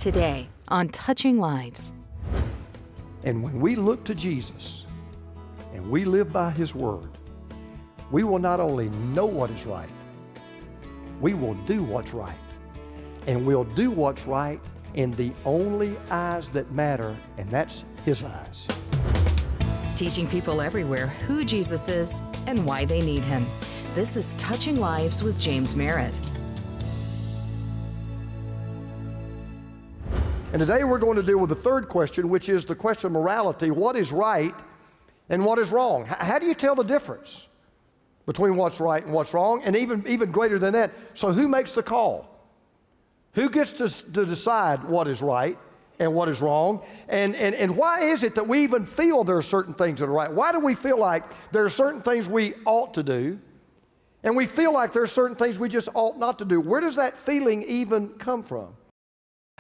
today on Touching Lives. And when we look to Jesus and we live by His Word, we will not only know what is right, we will do what's right. And we'll do what's right in the only eyes that matter, and that's His eyes. Teaching people everywhere who Jesus is and why they need Him. This is Touching Lives with James Merritt. And today we're going to deal with the third question, which is the question of morality. What is right and what is wrong? How do you tell the difference between what's right and what's wrong? And even greater than that, so who makes the call? Who gets to decide what is right and what is wrong? And why is it that we even feel there are certain things that are right? Why do we feel like there are certain things we ought to do, and we feel like there are certain things we just ought not to do? Where does that feeling even come from?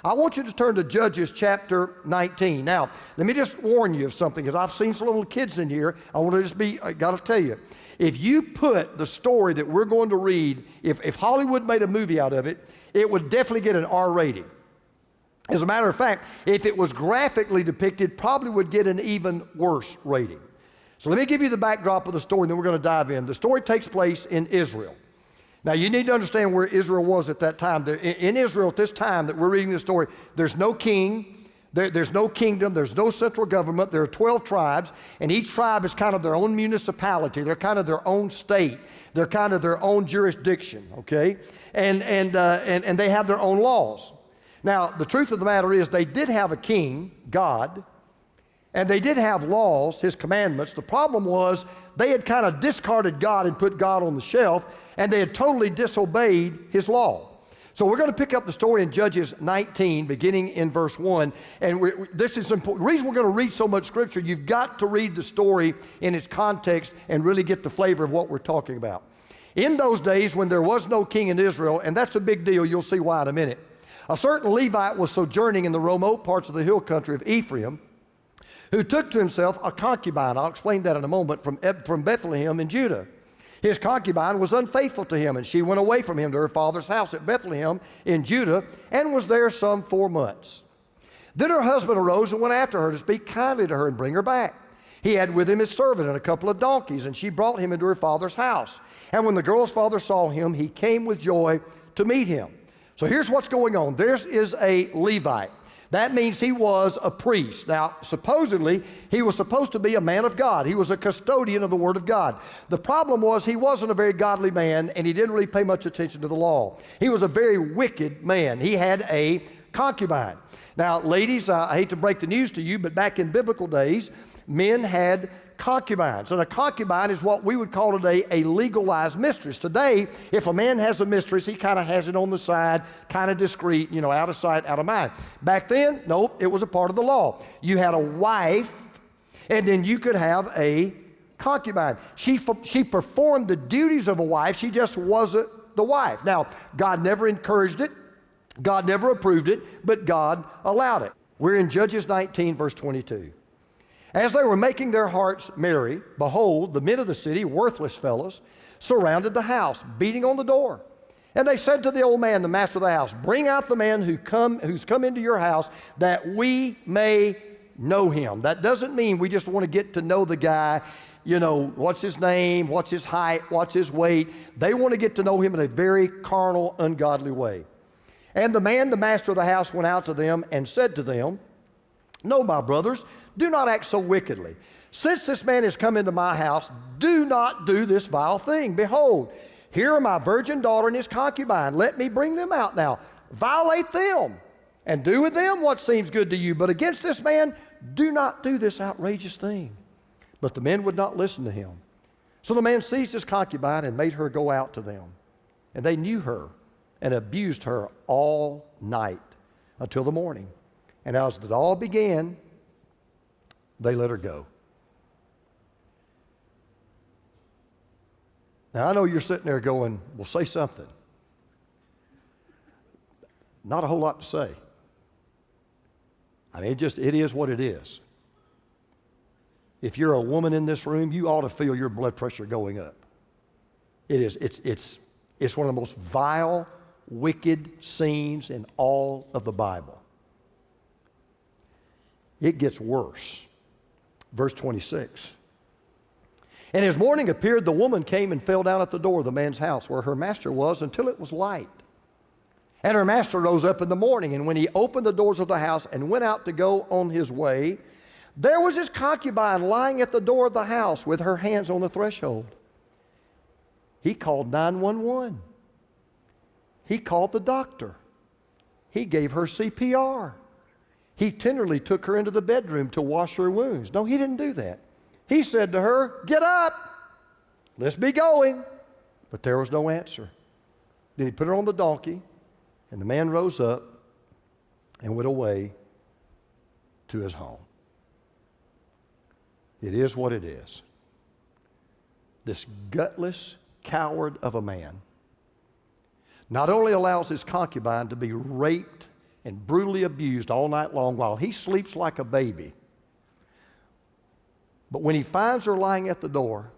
I want you to turn to Judges chapter 19. Now, let me just warn you of something, because I've seen some little kids in here. I got to tell you, if you put the story that we're going to read, if Hollywood made a movie out of it, it would definitely get an R rating. As a matter of fact, if it was graphically depicted, probably would get an even worse rating. So let me give you the backdrop of the story, and then we're going to dive in. The story takes place in Israel. Now, you need to understand where Israel was at that time. In Israel at this time that we're reading this story, there's no king, there's no kingdom, there's no central government. There are 12 tribes, and each tribe is kind of their own municipality. They're kind of their own state. They're kind of their own jurisdiction, okay? And they have their own laws. Now, the truth of the matter is they did have a king, God, and they did have laws, His commandments. The problem was they had kind of discarded God and put God on the shelf, and they had totally disobeyed His law. So we're going to pick up the story in Judges 19, beginning in verse 1. And this is important. The reason we're going to read so much Scripture, you've got to read the story in its context and really get the flavor of what we're talking about. In those days when there was no king in Israel, and that's a big deal, you'll see why in a minute, a certain Levite was sojourning in the remote parts of the hill country of Ephraim, who took to himself a concubine. I'll explain that in a moment, from Bethlehem in Judah. His concubine was unfaithful to him, and she went away from him to her father's house at Bethlehem in Judah and was there some 4 months. Then her husband arose and went after her to speak kindly to her and bring her back. He had with him his servant and a couple of donkeys, and she brought him into her father's house. And when the girl's father saw him, he came with joy to meet him. So here's what's going on. There is a Levite. That means he was a priest. Now, supposedly, he was supposed to be a man of God. He was a custodian of the Word of God. The problem was he wasn't a very godly man, and he didn't really pay much attention to the law. He was a very wicked man. He had a concubine. Now, ladies, I hate to break the news to you, but back in biblical days, men had concubines. And a concubine is what we would call today a legalized mistress. Today, if a man has a mistress, he kind of has it on the side, kind of discreet, out of sight, out of mind. Back then, nope, it was a part of the law. You had a wife, and then you could have a concubine. She performed the duties of a wife, she just wasn't the wife. Now, God never encouraged it, God never approved it, but God allowed it. We're in Judges 19, verse 22. As they were making their hearts merry, behold, the men of the city, worthless fellows, surrounded the house, beating on the door. And they said to the old man, the master of the house, bring out the man who's come into your house, that we may know him. That doesn't mean we just want to get to know the guy, what's his name, what's his height, what's his weight. They want to get to know him in a very carnal, ungodly way. And the master of the house, went out to them and said to them, no, my brothers, do not act so wickedly. Since this man has come into my house, do not do this vile thing. Behold, here are my virgin daughter and his concubine. Let me bring them out now. Violate them and do with them what seems good to you. But against this man, do not do this outrageous thing. But the men would not listen to him. So the man seized his concubine and made her go out to them. And they knew her and abused her all night until the morning. And as it all began, they let her go. Now, I know you're sitting there going, well, say something. Not a whole lot to say. I mean, it is what it is. If you're a woman in this room, you ought to feel your blood pressure going up. It's one of the most vile, wicked scenes in all of the Bible. it gets worse. Verse 26. And as morning appeared, the woman came and fell down at the door of the man's house where her master was until it was light. And her master rose up in the morning, and when he opened the doors of the house and went out to go on his way, there was his concubine lying at the door of the house with her hands on the threshold. He called 911. He called the doctor. He gave her CPR. He tenderly took her into the bedroom to wash her wounds. No, he didn't do that. He said to her, "Get up, let's be going." But there was no answer. Then he put her on the donkey, and the man rose up and went away to his home. It is what it is. This gutless coward of a man not only allows his concubine to be raped and brutally abused all night long while he sleeps like a baby, but when he finds her lying at the door,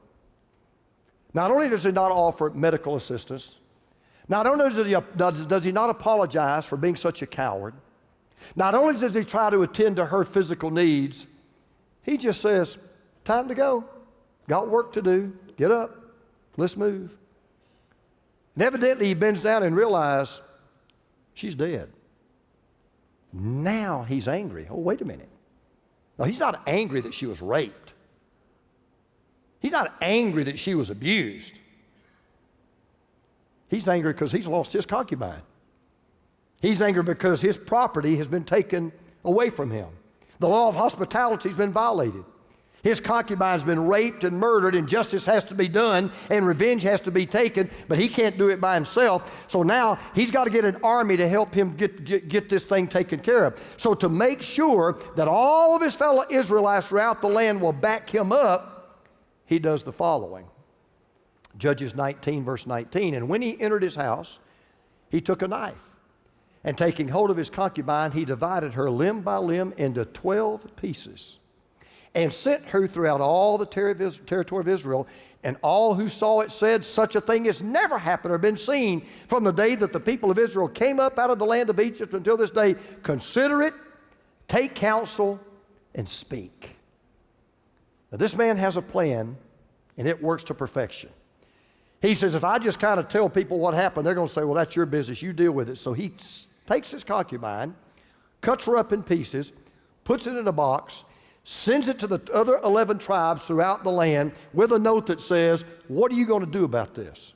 not only does he not offer medical assistance, not only does he not apologize for being such a coward, not only does he try to attend to her physical needs, he just says, "Time to go. Got work to do. Get up. Let's move." And evidently he bends down and realizes she's dead. Now he's angry. Oh, wait a minute. No, he's not angry that she was raped. He's not angry that she was abused. He's angry because he's lost his concubine. He's angry because his property has been taken away from him. The law of hospitality has been violated. His concubine's been raped and murdered, and justice has to be done, and revenge has to be taken, but he can't do it by himself. So now he's got to get an army to help him get this thing taken care of. So to make sure that all of his fellow Israelites throughout the land will back him up, he does the following. Judges 19, verse 19. And when he entered his house, he took a knife, and taking hold of his concubine, he divided her limb by limb into 12 pieces, and sent her throughout all the territory of Israel. And all who saw it said, "Such a thing has never happened or been seen from the day that the people of Israel came up out of the land of Egypt until this day. Consider it, take counsel, and speak." Now, this man has a plan, and it works to perfection. He says, if I just kind of tell people what happened, they're going to say, "Well, that's your business. You deal with it." So he takes his concubine, cuts her up in pieces, puts it in a box, sends it to the other 11 tribes throughout the land with a note that says, "What are you going to do about this?"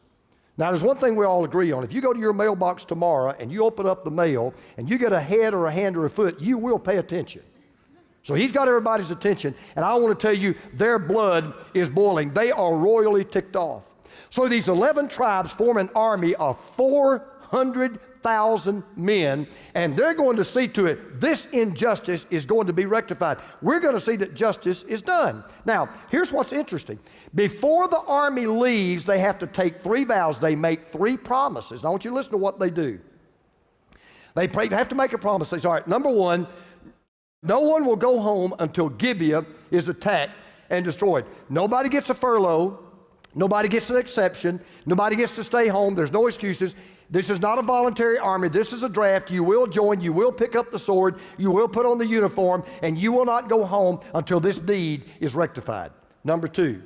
Now, there's one thing we all agree on. If you go to your mailbox tomorrow and you open up the mail and you get a head or a hand or a foot, you will pay attention. So he's got everybody's attention, and I want to tell you, their blood is boiling. They are royally ticked off. So these 11 tribes form an army of 400,000 men, and they're going to see to it this injustice is going to be rectified. We're going to see that justice is done. Now, here's what's interesting. Before the army leaves, they have to take 3 vows. They make 3 promises. I want you to listen to what they do. They have to make a promise. They say, all right, number 1, no one will go home until Gibeah is attacked and destroyed. Nobody gets a furlough. Nobody gets an exception. Nobody gets to stay home. There's no excuses. This is not a voluntary army. This is a draft. You will join. You will pick up the sword. You will put on the uniform, and you will not go home until this deed is rectified. Number 2,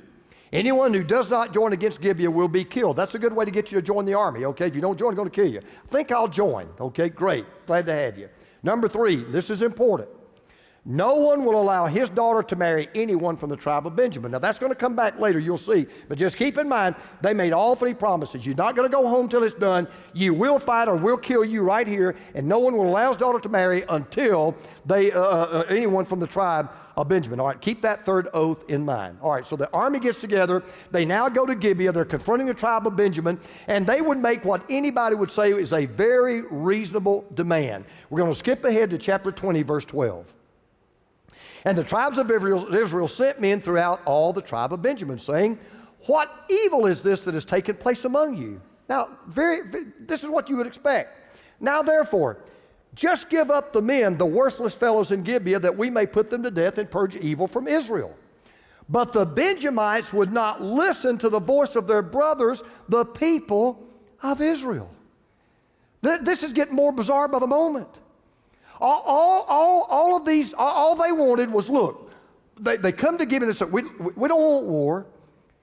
anyone who does not join against Gibeah will be killed. That's a good way to get you to join the army, okay? If you don't join, they're going to kill you. I think I'll join. Okay, great. Glad to have you. Number 3, this is important. No one will allow his daughter to marry anyone from the tribe of Benjamin. Now, that's going to come back later, you'll see. But just keep in mind, they made all 3 promises. You're not going to go home till it's done. You will fight or we'll kill you right here. And no one will allow his daughter to marry until anyone from the tribe of Benjamin. All right, keep that 3rd oath in mind. All right, so the army gets together. They now go to Gibeah. They're confronting the tribe of Benjamin. And they would make what anybody would say is a very reasonable demand. We're going to skip ahead to chapter 20, verse 12. And the tribes of Israel sent men throughout all the tribe of Benjamin, saying, "What evil is this that has taken place among you?" Now, this is what you would expect. "Now, therefore, just give up the men, the worthless fellows in Gibeah, that we may put them to death and purge evil from Israel." But the Benjamites would not listen to the voice of their brothers, the people of Israel. This is getting more bizarre by the moment. All of these, all they wanted was, look, they come to give me this, we don't want war.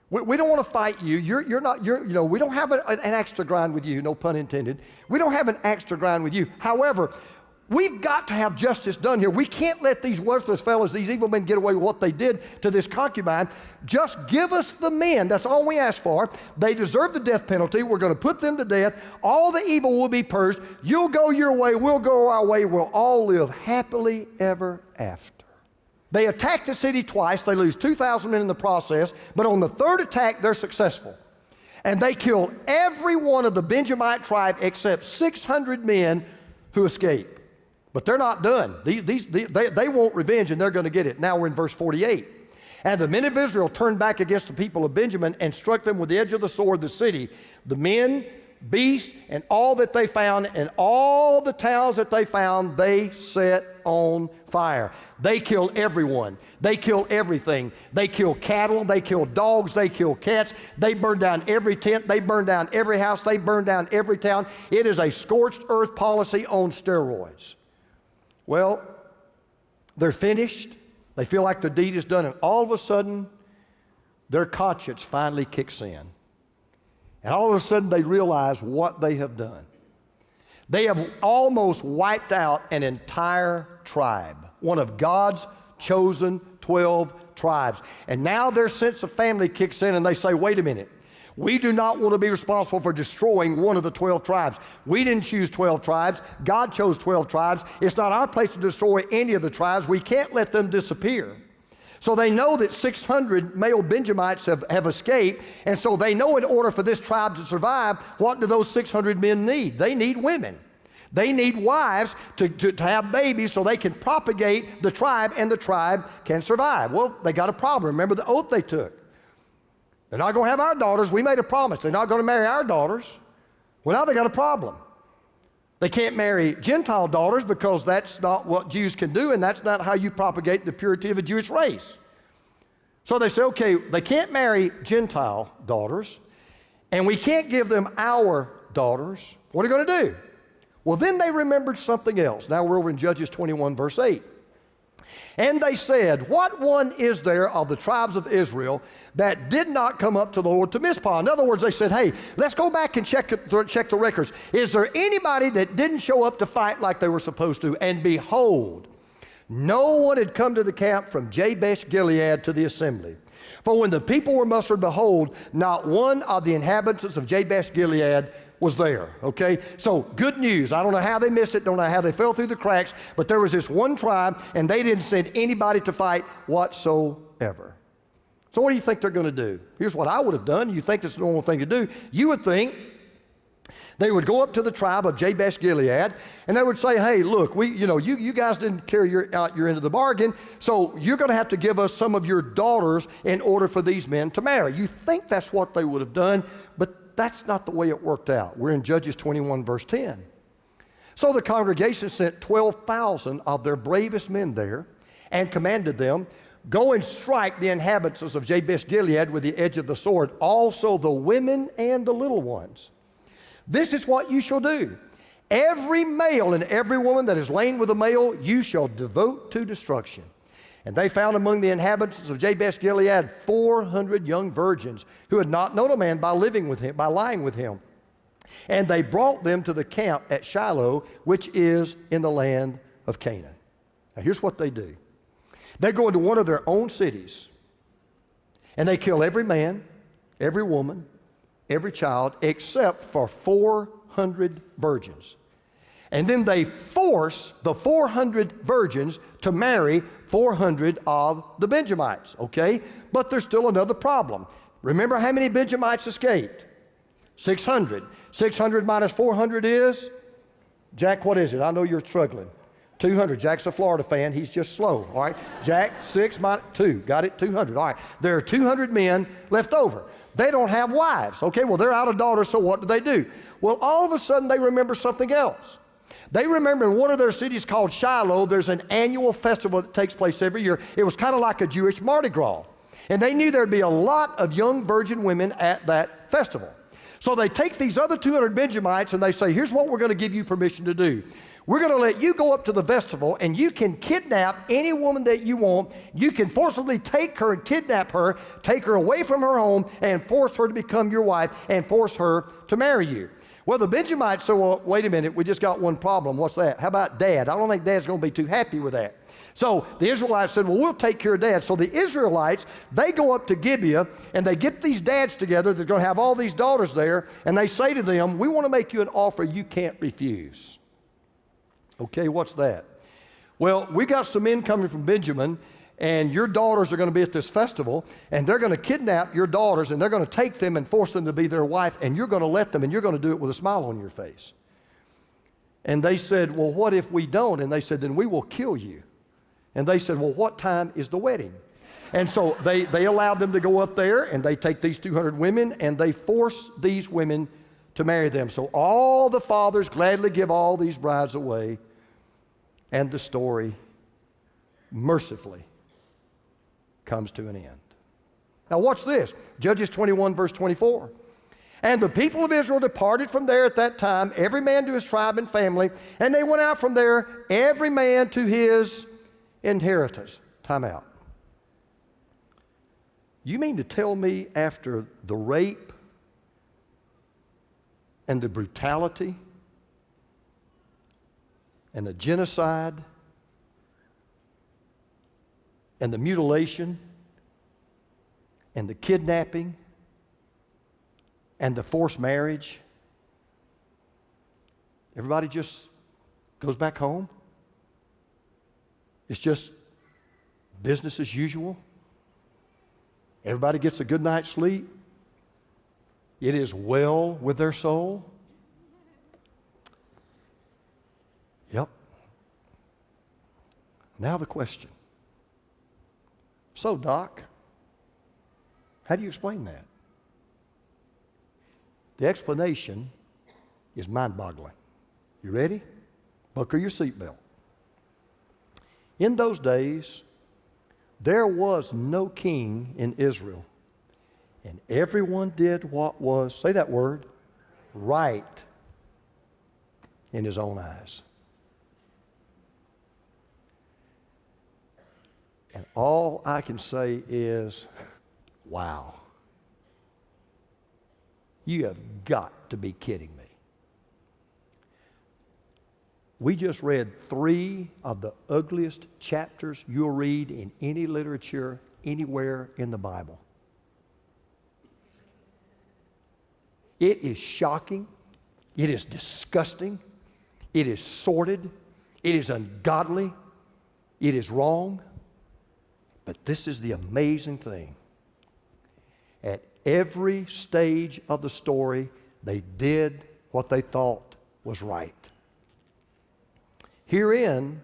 We don't want to fight you. We don't have an axe to grind with you, no pun intended. We don't have an axe to grind with you. However, we've got to have justice done here. We can't let these worthless fellows, these evil men, get away with what they did to this concubine. Just give us the men. That's all we ask for. They deserve the death penalty. We're going to put them to death. All the evil will be purged. You'll go your way. We'll go our way. We'll all live happily ever after. They attack the city twice. They lose 2,000 men in the process. But on the third attack, they're successful. And they kill every one of the Benjamite tribe except 600 men who escape. But they're not done. They want revenge, and they're going to get it. Now we're in verse 48. And the men of Israel turned back against the people of Benjamin and struck them with the edge of the sword, the city, the men, beasts, and all that they found, and all the towns that they found, they set on fire. They kill everyone. They kill everything. They kill cattle. They kill dogs. They kill cats. They burn down every tent. They burn down every house. They burn down every town. It is a scorched earth policy on steroids. Well, they're finished. They feel like the deed is done, and all of a sudden, their conscience finally kicks in. And all of a sudden, they realize what they have done. They have almost wiped out an entire tribe, one of God's chosen 12 tribes. And now their sense of family kicks in, and they say, wait a minute. We do not want to be responsible for destroying one of the 12 tribes. We didn't choose 12 tribes. God chose 12 tribes. It's not our place to destroy any of the tribes. We can't let them disappear. So they know that 600 male Benjamites have escaped, and so they know in order for this tribe to survive, what do those 600 men need? They need women. They need wives to have babies so they can propagate the tribe, and the tribe can survive. Well, they got a problem. Remember the oath they took. They're not going to have our daughters. We made a promise. They're not going to marry our daughters. Well, now they got a problem. They can't marry Gentile daughters because that's not what Jews can do, and that's not how you propagate the purity of a Jewish race. So they say, okay, they can't marry Gentile daughters, and we can't give them our daughters. What are we going to do? Well, then they remembered something else. Now we're over in Judges 21, verse 8. And they said, what one is there of the tribes of Israel that did not come up to the Lord to Mizpah? In other words, they said, hey, let's go back and check the records. Is there anybody that didn't show up to fight like they were supposed to? And behold, no one had come to the camp from Jabesh Gilead to the assembly. For when the people were mustered, behold, not one of the inhabitants of Jabesh Gilead was there, okay? So good news. I don't know how they missed it, don't know how they fell through the cracks, but there was this one tribe, and they didn't send anybody to fight whatsoever. So what do you think they're going to do? Here's what I would have done. You think it's the normal thing to do. You would think they would go up to the tribe of Jabesh Gilead, and they would say, hey, look, you guys didn't carry out your end of the bargain, so you're going to have to give us some of your daughters in order for these men to marry. You think that's what they would have done, but that's not the way it worked out. We're in Judges 21, verse 10. So the congregation sent 12,000 of their bravest men there and commanded them, go and strike the inhabitants of Jabesh Gilead with the edge of the sword, also the women and the little ones. This is what you shall do. Every male and every woman that is lain with a male, you shall devote to destruction. And they found among the inhabitants of Jabesh Gilead 400 young virgins who had not known a man by living with him, by lying with him. And they brought them to the camp at Shiloh, which is in the land of Canaan. Now here's what they do. They go into one of their own cities, and they kill every man, every woman, every child, except for 400 virgins. And then they force the 400 virgins to marry 400 of the Benjamites, okay? But there's still another problem. Remember how many Benjamites escaped? 600. 600 minus 400 is? Jack, what is it? I know you're struggling. 200. Jack's a Florida fan. He's just slow, all right? Jack, 6 minus 2. Got it? 200. All right. There are 200 men left over. They don't have wives. Okay, well, they're out of daughters, so what do? Well, all of a sudden, they remember something else. They remember in one of their cities called Shiloh, there's an annual festival that takes place every year. It was kind of like a Jewish Mardi Gras. And they knew there'd be a lot of young virgin women at that festival. So they take these other 200 Benjamites and they say, here's what we're going to give you permission to do. We're going to let you go up to the festival and you can kidnap any woman that you want. You can forcibly take her and kidnap her, take her away from her home and force her to become your wife and force her to marry you. Well, the Benjamites said, well, wait a minute, we just got one problem. What's that? How about Dad? I don't think Dad's going to be too happy with that. So the Israelites said, well, we'll take care of Dad. So the Israelites, they go up to Gibeah and they get these dads together. They're going to have all these daughters there. And they say to them, we want to make you an offer you can't refuse. Okay, what's that? Well, we got some men coming from Benjamin, and your daughters are going to be at this festival, and they're going to kidnap your daughters, and they're going to take them and force them to be their wife, and you're going to let them, and you're going to do it with a smile on your face. And they said, well, what if we don't? And they said, then we will kill you. And they said, well, what time is the wedding? And so they allowed them to go up there, and they take these 200 women, and they force these women to marry them. So all the fathers gladly give all these brides away, and the story mercifully comes to an end. Now watch this. Judges 21, verse 24. And the people of Israel departed from there at that time, every man to his tribe and family, and they went out from there, every man to his inheritance. Time out. You mean to tell me after the rape and the brutality and the genocide and the mutilation and the kidnapping and the forced marriage, everybody just goes back home? It's just business as usual? Everybody gets a good night's sleep? It is well with their soul? Yep. Now the question. So, Doc, how do you explain that? The explanation is mind-boggling. You ready? Buckle your seatbelt. In those days, there was no king in Israel, and everyone did what was, say that word, right in his own eyes. And all I can say is, wow. You have got to be kidding me. We just read 3 of the ugliest chapters you'll read in any literature anywhere in the Bible. It is shocking. It is disgusting. It is sordid. It is ungodly. It is wrong. But this is the amazing thing. At every stage of the story, they did what they thought was right. Herein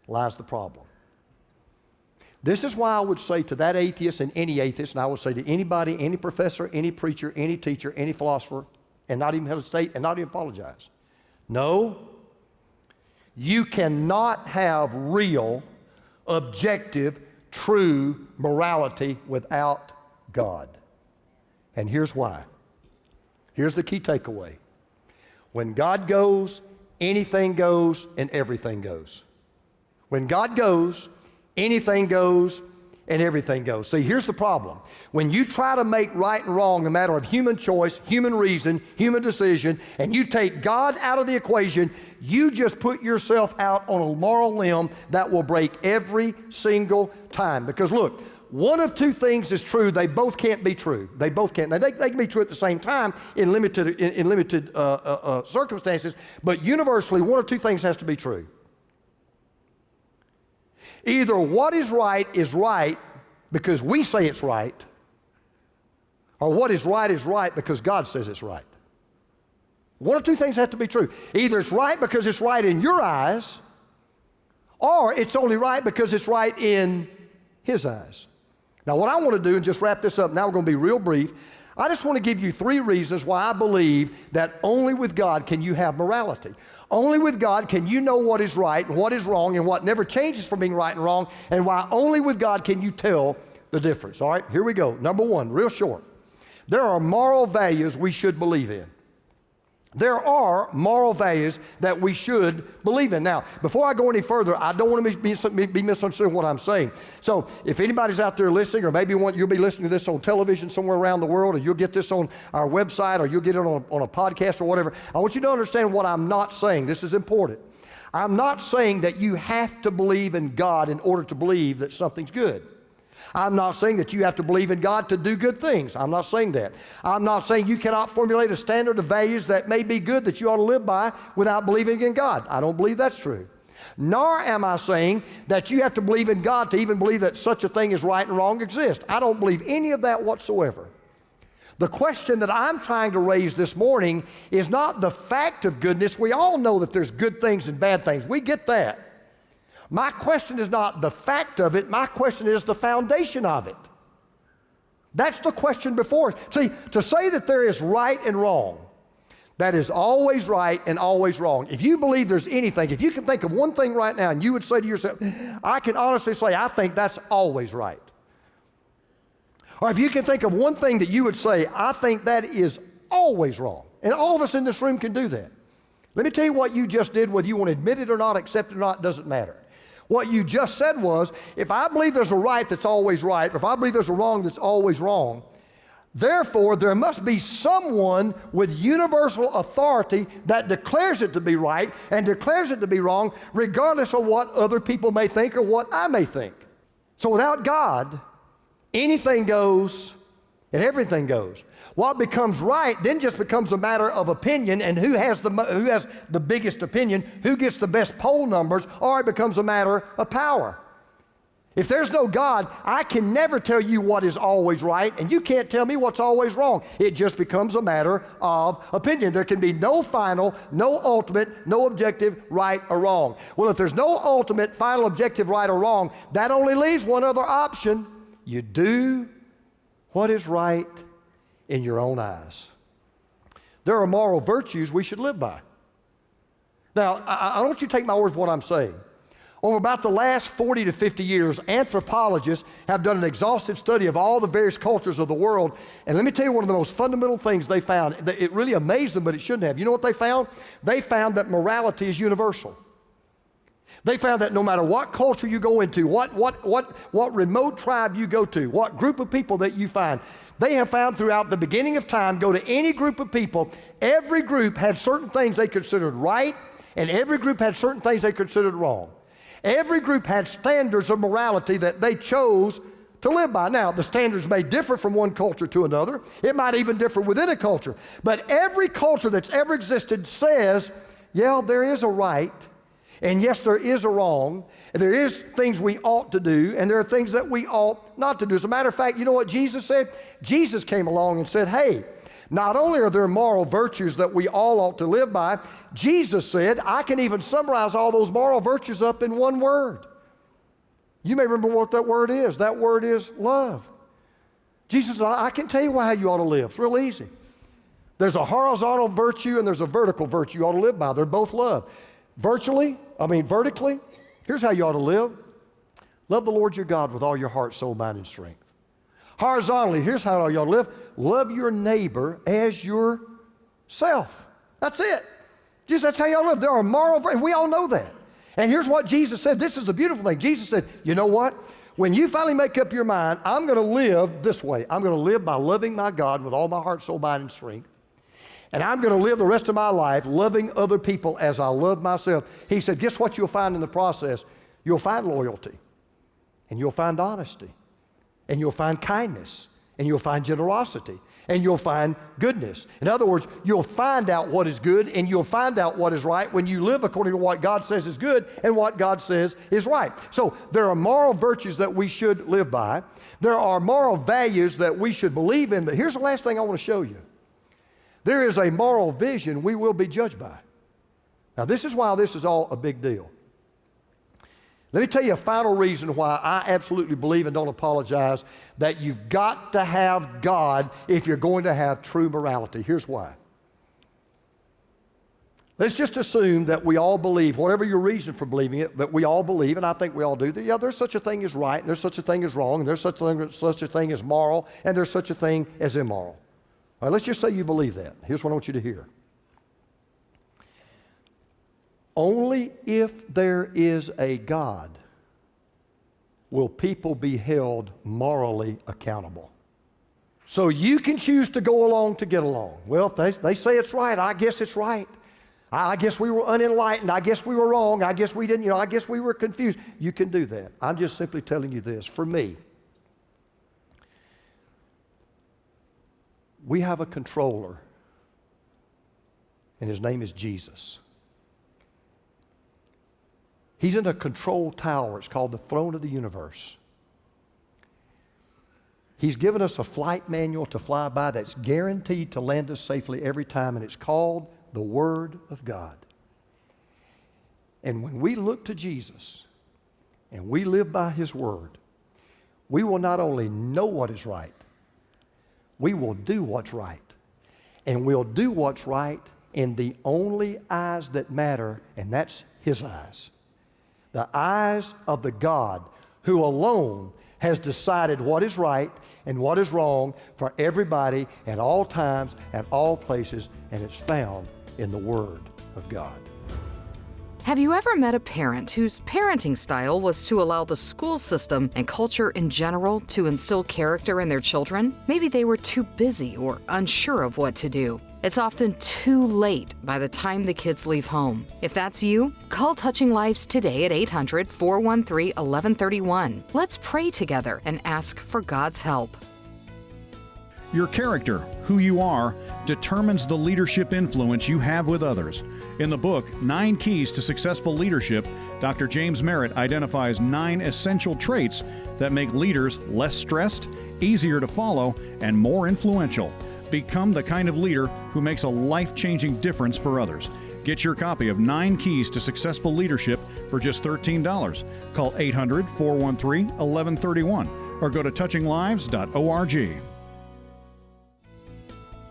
lies the problem. This is why I would say to that atheist and any atheist, and I would say to anybody, any professor, any preacher, any teacher, any philosopher, and not even hesitate and not even apologize. No, you cannot have real, objective, true morality without God. And here's why. Here's the key takeaway. When God goes, anything goes and everything goes. When God goes, anything goes and everything goes. See, here's the problem. When you try to make right and wrong a matter of human choice, human reason, human decision, and you take God out of the equation, you just put yourself out on a moral limb that will break every single time. Because look, one of 2 things is true. They both can't be true. They both can't. Now, they can be true at the same time in limited circumstances, but universally, one of 2 things has to be true. Either what is right because we say it's right, or what is right because God says it's right. One of 2 things have to be true. Either it's right because it's right in your eyes, or it's only right because it's right in His eyes. Now, what I want to do, and just wrap this up, now we're going to be real brief. I just want to give you 3 reasons why I believe that only with God can you have morality. Only with God can you know what is right and what is wrong and what never changes from being right and wrong, and why only with God can you tell the difference. All right, here we go. Number 1, real short. There are moral values we should believe in. There are moral values that we should believe in. Now, before I go any further, I don't want to be misunderstood what I'm saying. So if anybody's out there listening, or maybe you'll be listening to this on television somewhere around the world, or you'll get this on our website, or you'll get it on a podcast or whatever, I want you to understand what I'm not saying. This is important. I'm not saying that you have to believe in God in order to believe that something's good. I'm not saying that you have to believe in God to do good things. I'm not saying that. I'm not saying you cannot formulate a standard of values that may be good that you ought to live by without believing in God. I don't believe that's true. Nor am I saying that you have to believe in God to even believe that such a thing as right and wrong exists. I don't believe any of that whatsoever. The question that I'm trying to raise this morning is not the fact of goodness. We all know that there's good things and bad things. We get that. My question is not the fact of it. My question is the foundation of it. That's the question before us. See, to say that there is right and wrong, that is always right and always wrong. If you believe there's anything, if you can think of one thing right now and you would say to yourself, I can honestly say I think that's always right. Or if you can think of one thing that you would say, I think that is always wrong. And all of us in this room can do that. Let me tell you what you just did, whether you want to admit it or not, accept it or not, doesn't matter. What you just said was, if I believe there's a right that's always right, or if I believe there's a wrong that's always wrong, therefore there must be someone with universal authority that declares it to be right and declares it to be wrong, regardless of what other people may think or what I may think. So without God, anything goes and everything goes. What becomes right then just becomes a matter of opinion and who has the biggest opinion, who gets the best poll numbers, or it becomes a matter of power. If there's no God, I can never tell you what is always right, and you can't tell me what's always wrong. It just becomes a matter of opinion. There can be no final, no ultimate, no objective right or wrong. Well, if there's no ultimate, final, objective right or wrong, that only leaves one other option. You do what is right in your own eyes. There are moral virtues we should live by. Now, I don't want you to take my word for what I'm saying. Over about the last 40 to 50 years, anthropologists have done an exhaustive study of all the various cultures of the world. And let me tell you one of the most fundamental things they found. It really amazed them, but it shouldn't have. You know what they found? They found that morality is universal. They found that no matter what culture you go into, what remote tribe you go to, what group of people that you find, they have found throughout the beginning of time, go to any group of people, every group had certain things they considered right, and every group had certain things they considered wrong. Every group had standards of morality that they chose to live by. Now, the standards may differ from one culture to another. It might even differ within a culture. But every culture that's ever existed says, yeah, there is a right, and yes, there is a wrong, and there is things we ought to do, and there are things that we ought not to do. As a matter of fact, you know what Jesus said? Jesus came along and said, hey, not only are there moral virtues that we all ought to live by, Jesus said, I can even summarize all those moral virtues up in one word. You may remember what that word is. That word is love. Jesus said, I can tell you how you ought to live. It's real easy. There's a horizontal virtue and there's a vertical virtue you ought to live by. They're both love. Vertically, here's how you ought to live. Love the Lord your God with all your heart, soul, mind, and strength. Horizontally, here's how you ought to live. Love your neighbor as yourself. That's it. Just that's how you ought to live. There are moral virtues. We all know that. And here's what Jesus said. This is the beautiful thing. Jesus said, you know what? When you finally make up your mind, I'm going to live this way. I'm going to live by loving my God with all my heart, soul, mind, and strength. And I'm going to live the rest of my life loving other people as I love myself. He said, guess what you'll find in the process? You'll find loyalty, and you'll find honesty, and you'll find kindness, and you'll find generosity, and you'll find goodness. In other words, you'll find out what is good, and you'll find out what is right when you live according to what God says is good and what God says is right. So there are moral virtues that we should live by. There are moral values that we should believe in. But here's the last thing I want to show you. There is a moral vision we will be judged by. Now, this is why this is all a big deal. Let me tell you a final reason why I absolutely believe and don't apologize that you've got to have God if you're going to have true morality. Here's why. Let's just assume that we all believe, whatever your reason for believing it, that we all believe, and I think we all do, that yeah, there's such a thing as right, and there's such a thing as wrong, and there's such a thing as moral, and there's such a thing as immoral. All right, let's just say you believe that. Here's what I want you to hear. Only if there is a God will people be held morally accountable. So you can choose to go along to get along. Well, they say it's right. I guess it's right. I guess we were unenlightened. I guess we were wrong. I guess we didn't, I guess we were confused. You can do that. I'm just simply telling you this. For me, we have a controller, and his name is Jesus. He's in a control tower. It's called the throne of the universe. He's given us a flight manual to fly by that's guaranteed to land us safely every time, and it's called the Word of God. And when we look to Jesus and we live by His Word, we will not only know what is right, we will do what's right. And we'll do what's right in the only eyes that matter, and that's His eyes. The eyes of the God who alone has decided what is right and what is wrong for everybody at all times, at all places, and it's found in the Word of God. Have you ever met a parent whose parenting style was to allow the school system and culture in general to instill character in their children? Maybe they were too busy or unsure of what to do. It's often too late by the time the kids leave home. If that's you, call Touching Lives today at 800-413-1131. Let's pray together and ask for God's help. Your character, who you are, determines the leadership influence you have with others. In the book, 9 Keys to Successful Leadership, Dr. James Merritt identifies 9 essential traits that make leaders less stressed, easier to follow, and more influential. Become the kind of leader who makes a life-changing difference for others. Get your copy of 9 Keys to Successful Leadership for just $13. Call 800-413-1131 or go to touchinglives.org.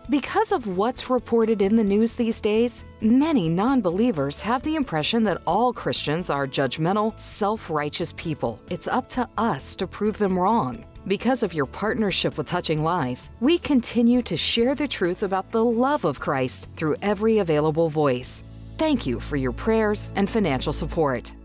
Because of what's reported in the news these days, many non-believers have the impression that all Christians are judgmental, self-righteous people. It's up to us to prove them wrong. Because of your partnership with Touching Lives, we continue to share the truth about the love of Christ through every available voice. Thank you for your prayers and financial support.